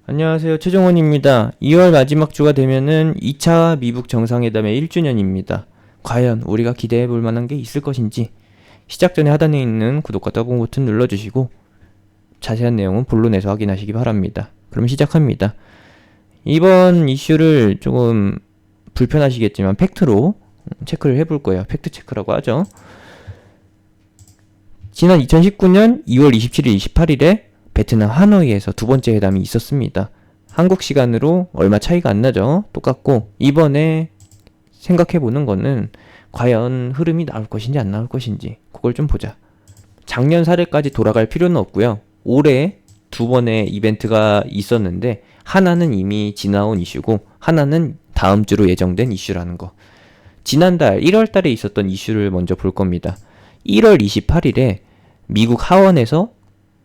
안녕하세요. 최종원입니다. 2월 마지막 주가 되면은 2차 미북 정상회담의 1주년입니다. 과연 우리가 기대해 볼 만한 게 있을 것인지 시작 전에 하단에 있는 구독과 따봉 버튼 눌러주시고 자세한 내용은 본론에서 확인하시기 바랍니다. 그럼 시작합니다. 이번 이슈를 조금 불편하시겠지만 팩트로 체크를 해볼 거예요. 팩트 체크라고 하죠. 지난 2019년 2월 27일, 28일에 베트남 하노이에서 두 번째 회담이 있었습니다. 한국 시간으로 얼마 차이가 안 나죠. 똑같고 이번에 생각해보는 거는 과연 흐름이 나올 것인지 안 나올 것인지 그걸 좀 보자. 작년 사례까지 돌아갈 필요는 없고요. 올해 두 번의 이벤트가 있었는데 하나는 이미 지나온 이슈고 하나는 다음 주로 예정된 이슈라는 거. 지난달 1월 달에 있었던 이슈를 먼저 볼 겁니다. 1월 28일에 미국 하원에서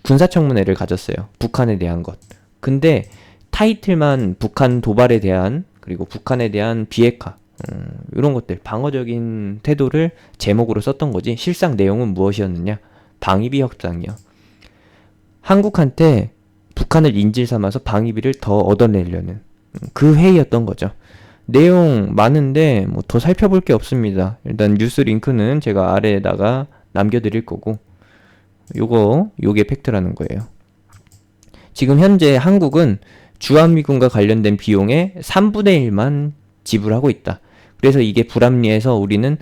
군사청문회를 가졌어요. 북한에 대한 것. 근데 타이틀만 북한 도발에 대한 그리고 북한에 대한 비핵화 이런 것들 방어적인 태도를 제목으로 썼던 거지 실상 내용은 무엇이었느냐? 방위비 협상이요. 한국한테 북한을 인질 삼아서 방위비를 더 얻어내려는 그 회의였던 거죠. 내용 많은데 뭐 더 살펴볼 게 없습니다. 일단 뉴스 링크는 제가 아래에다가 남겨드릴 거고 요게 팩트라는 거예요. 지금 현재 한국은 주한미군과 관련된 비용의 3분의 1만 지불하고 있다. 그래서 이게 불합리해서 우리는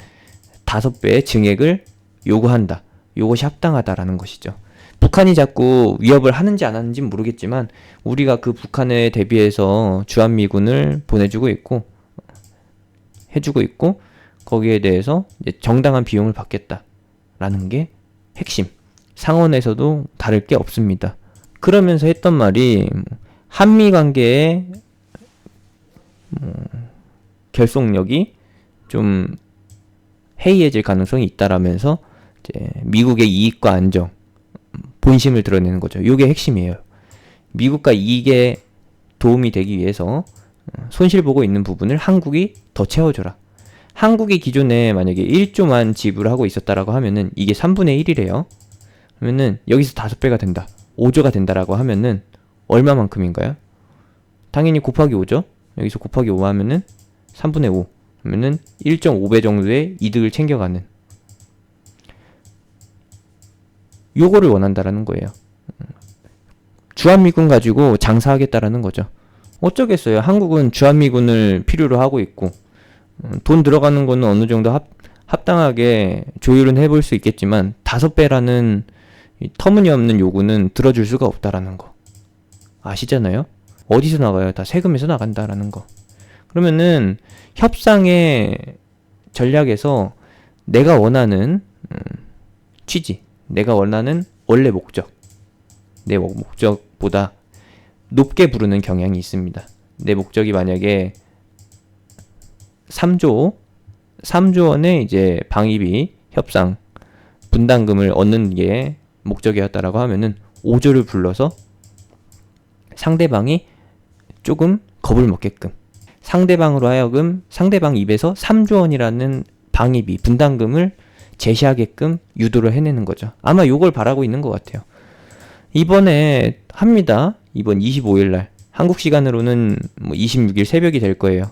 5배의 증액을 요구한다. 요것이 합당하다라는 것이죠. 북한이 자꾸 위협을 하는지 안 하는지 모르겠지만 우리가 그 북한에 대비해서 주한미군을 보내주고 있고 해주고 있고 거기에 대해서 이제 정당한 비용을 받겠다라는 게 핵심. 상원에서도 다를 게 없습니다. 그러면서 했던 말이 한미 관계의 결속력이 좀 해이해질 가능성이 있다라면서 이제 미국의 이익과 안정, 본심을 드러내는 거죠. 이게 핵심이에요. 미국과 이익에 도움이 되기 위해서 손실 보고 있는 부분을 한국이 더 채워줘라. 한국이 기존에 만약에 1조만 지불하고 있었다라고 하면은 이게 3분의 1이래요. 그러면은 여기서 5배가 된다. 5조가 된다라고 하면은 얼마만큼인가요? 당연히 곱하기 5죠. 여기서 곱하기 5 하면은 3분의 5. 그러면은 1.5배 정도의 이득을 챙겨가는 요거를 원한다라는 거예요. 주한미군 가지고 장사하겠다라는 거죠. 어쩌겠어요. 한국은 주한미군을 필요로 하고 있고 돈 들어가는 거는 어느 정도 합당하게 조율은 해볼 수 있겠지만 5배라는 터무니없는 요구는 들어줄 수가 없다라는 거 아시잖아요? 어디서 나가요? 다 세금에서 나간다라는 거. 그러면은 협상의 전략에서 내가 원하는 취지, 내가 원하는 원래 목적, 내 목적보다 높게 부르는 경향이 있습니다. 내 목적이 만약에 3조 원의 이제 방위비 협상 분담금을 얻는 게 목적이었다라고 하면은 5조를 불러서 상대방이 조금 겁을 먹게끔 상대방으로 하여금 상대방 입에서 3조 원이라는 방위비 분담금을 제시하게끔 유도를 해내는 거죠. 아마 요걸 바라고 있는 것 같아요. 이번에 합니다. 이번 25일날 한국 시간으로는 뭐 26일 새벽이 될 거예요.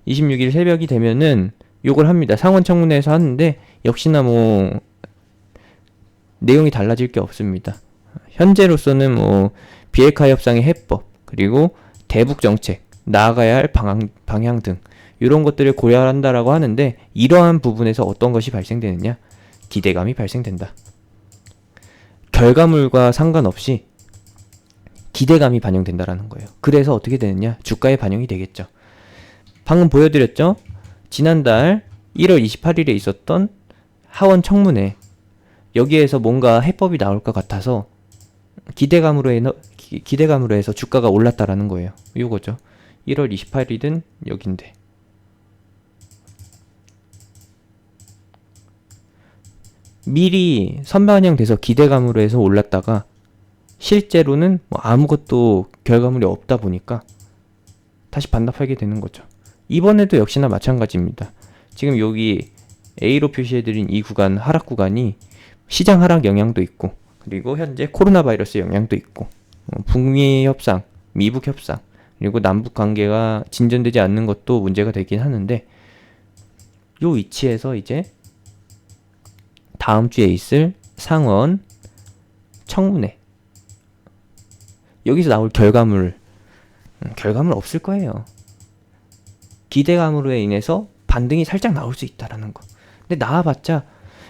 26일 새벽이 되면은 요걸 합니다. 상원청문회에서 하는데 역시나 뭐 내용이 달라질 게 없습니다. 현재로서는 뭐 비핵화 협상의 해법 그리고 대북 정책 나아가야 할 방향 등 이런 것들을 고려한다라고 하는데 이러한 부분에서 어떤 것이 발생되느냐? 기대감이 발생된다. 결과물과 상관없이 기대감이 반영된다라는 거예요. 그래서 어떻게 되느냐? 주가에 반영이 되겠죠. 방금 보여드렸죠? 지난달 1월 28일에 있었던 하원 청문회 여기에서 뭔가 해법이 나올 것 같아서 기대감으로 해서 주가가 올랐다라는 거예요. 이거죠. 1월 28일은 여긴데 미리 선반영돼서 기대감으로 해서 올랐다가 실제로는 뭐 아무것도 결과물이 없다 보니까 다시 반납하게 되는 거죠. 이번에도 역시나 마찬가지입니다. 지금 여기 A로 표시해드린 이 구간 하락 구간이 시장 하락 영향도 있고 그리고 현재 코로나 바이러스 영향도 있고 북미 협상, 미북 협상, 그리고 남북 관계가 진전되지 않는 것도 문제가 되긴 하는데, 요 위치에서 이제 다음 주에 있을 상원 청문회, 여기서 나올 결과물 없을 거예요. 기대감으로 인해서 반등이 살짝 나올 수 있다라는 거. 근데 나와봤자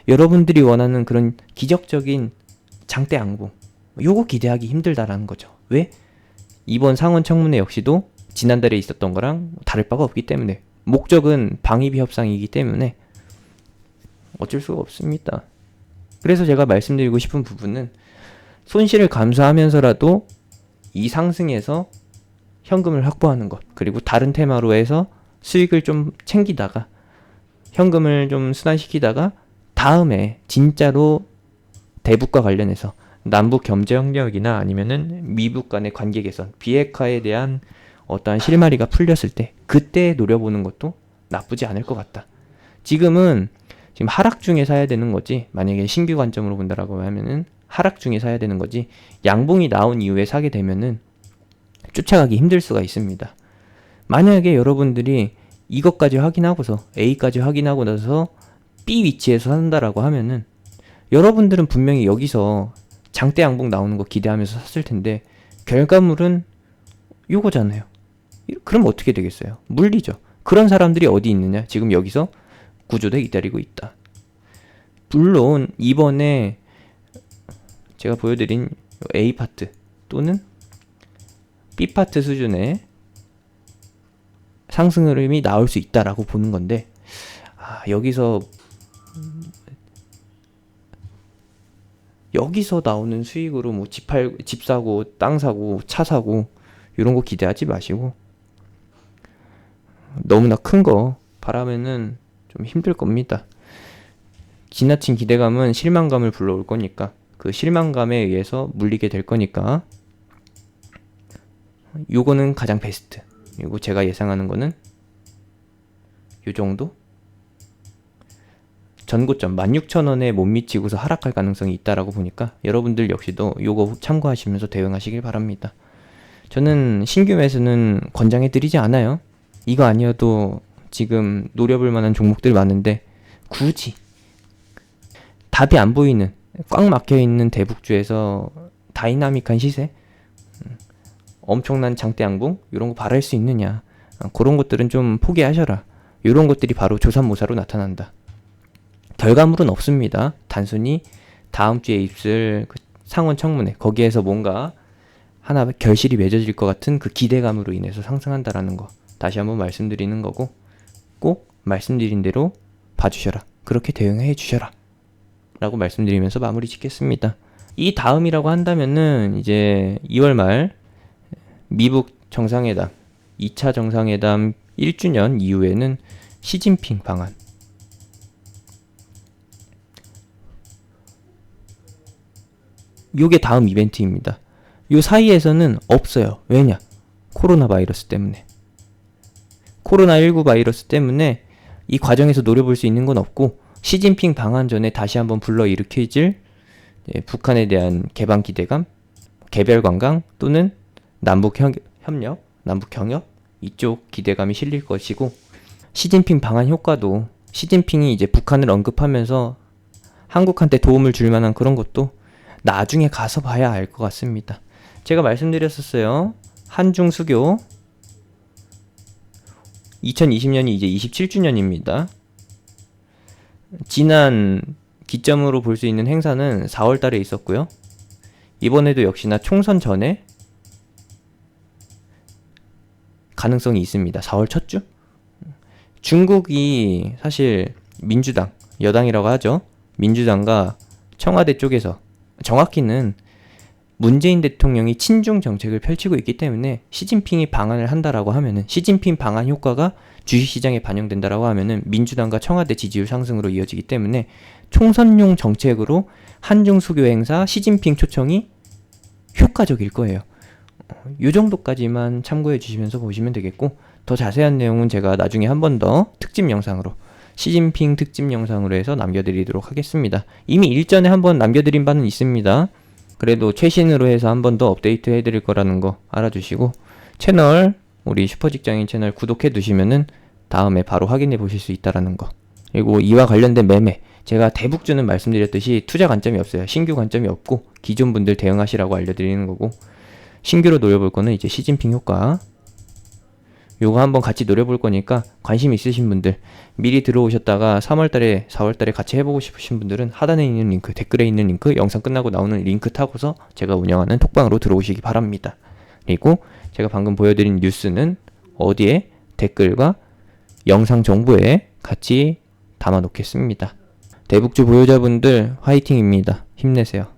여러분들이 원하는 그런 기적적인 장대 양봉, 요거 기대하기 힘들다라는 거죠. 왜? 이번 상원 청문회 역시도 지난달에 있었던 거랑 다를 바가 없기 때문에, 목적은 방위비 협상이기 때문에 어쩔 수가 없습니다. 그래서 제가 말씀드리고 싶은 부분은, 손실을 감수하면서라도 이 상승에서 현금을 확보하는 것, 그리고 다른 테마로 해서 수익을 좀 챙기다가 현금을 좀 순환시키다가 다음에 진짜로 대북과 관련해서 남북 경제 협력이나 아니면은 미북 간의 관계 개선, 비핵화에 대한 어떠한 실마리가 풀렸을 때 그때 노려보는 것도 나쁘지 않을 것 같다. 지금 하락 중에 사야 되는 거지, 만약에 신규 관점으로 본다라고 하면은 하락 중에 사야 되는 거지, 양봉이 나온 이후에 사게 되면은 쫓아가기 힘들 수가 있습니다. 만약에 여러분들이 이것까지 확인하고서 A까지 확인하고 나서 B 위치에서 산다라고 하면은 여러분들은 분명히 여기서 장대 양봉 나오는 거 기대하면서 샀을 텐데 결과물은 요거잖아요. 그럼 어떻게 되겠어요? 물리죠. 그런 사람들이 어디 있느냐? 지금 여기서 구조대 기다리고 있다. 물론 이번에 제가 보여드린 A 파트 또는 B 파트 수준의 상승 흐름이 나올 수 있다라고 보는 건데, 여기서 나오는 수익으로 뭐 집 사고 땅 사고 차 사고 이런 거 기대하지 마시고, 너무나 큰 거 바라면은 좀 힘들 겁니다. 지나친 기대감은 실망감을 불러올 거니까, 그 실망감에 의해서 물리게 될 거니까, 요거는 가장 베스트. 그리고 제가 예상하는 거는 요 정도? 전고점 16,000원에 못 미치고서 하락할 가능성이 있다라고 보니까 여러분들 역시도 요거 참고하시면서 대응하시길 바랍니다. 저는 신규 매수는 권장해 드리지 않아요. 이거 아니어도 지금 노려볼 만한 종목들 많은데, 굳이 답이 안 보이는, 꽉 막혀있는 대북주에서 다이나믹한 시세, 엄청난 장대 양봉 이런 거 바랄 수 있느냐, 그런 것들은 좀 포기하셔라. 이런 것들이 바로 조삼모사로 나타난다. 결과물은 없습니다. 단순히 다음 주에 있을 그 상원 청문회, 거기에서 뭔가 하나 결실이 맺어질 것 같은 그 기대감으로 인해서 상승한다라는 거 다시 한번 말씀드리는 거고, 꼭 말씀드린 대로 봐주셔라, 그렇게 대응해 주셔라 라고 말씀드리면서 마무리 짓겠습니다. 이 다음이라고 한다면은 이제 2월 말 미북 정상회담, 2차 정상회담 1주년 이후에는 시진핑 방한, 요게 다음 이벤트입니다. 요 사이에서는 없어요. 왜냐? 코로나 바이러스 때문에. 코로나19 바이러스 때문에 이 과정에서 노려볼 수 있는 건 없고, 시진핑 방한 전에 다시 한번 불러일으켜질 북한에 대한 개방 기대감, 개별 관광 또는 남북 협력, 남북 경협, 이쪽 기대감이 실릴 것이고, 시진핑 방한 효과도 시진핑이 이제 북한을 언급하면서 한국한테 도움을 줄 만한 그런 것도 나중에 가서 봐야 알 것 같습니다. 제가 말씀드렸었어요. 한중 수교 2020년이 이제 27주년입니다. 지난 기점으로 볼 수 있는 행사는 4월 달에 있었고요. 이번에도 역시나 총선 전에 가능성이 있습니다. 4월 첫 주? 중국이 사실 민주당, 여당이라고 하죠. 민주당과 청와대 쪽에서, 정확히는 문재인 대통령이 친중 정책을 펼치고 있기 때문에 시진핑이 방한을 한다라고 하면은, 시진핑 방한 효과가 주식시장에 반영된다라고 하면은 민주당과 청와대 지지율 상승으로 이어지기 때문에 총선용 정책으로 한중 수교 행사 시진핑 초청이 효과적일 거예요. 이 정도까지만 참고해 주시면서 보시면 되겠고, 더 자세한 내용은 제가 나중에 한 번 더 특집 영상으로, 시진핑 특집 영상으로 해서 남겨드리도록 하겠습니다. 이미 일전에 한번 남겨드린 바는 있습니다. 그래도 최신으로 해서 한 번 더 업데이트 해드릴 거라는 거 알아주시고, 채널, 우리 슈퍼직장인 채널 구독해 두시면은 다음에 바로 확인해 보실 수 있다라는 거. 그리고 이와 관련된 매매, 제가 대북주는 말씀드렸듯이 투자 관점이 없어요. 신규 관점이 없고 기존 분들 대응하시라고 알려드리는 거고, 신규로 노려볼 거는 이제 시진핑 효과, 요거 한번 같이 노려볼 거니까 관심 있으신 분들, 미리 들어오셨다가 3월달에 4월달에 같이 해보고 싶으신 분들은 하단에 있는 링크, 댓글에 있는 링크, 영상 끝나고 나오는 링크 타고서 제가 운영하는 톡방으로 들어오시기 바랍니다. 그리고 제가 방금 보여드린 뉴스는 어디에 댓글과 영상 정보에 같이 담아 놓겠습니다. 대북주 보유자분들 화이팅입니다. 힘내세요.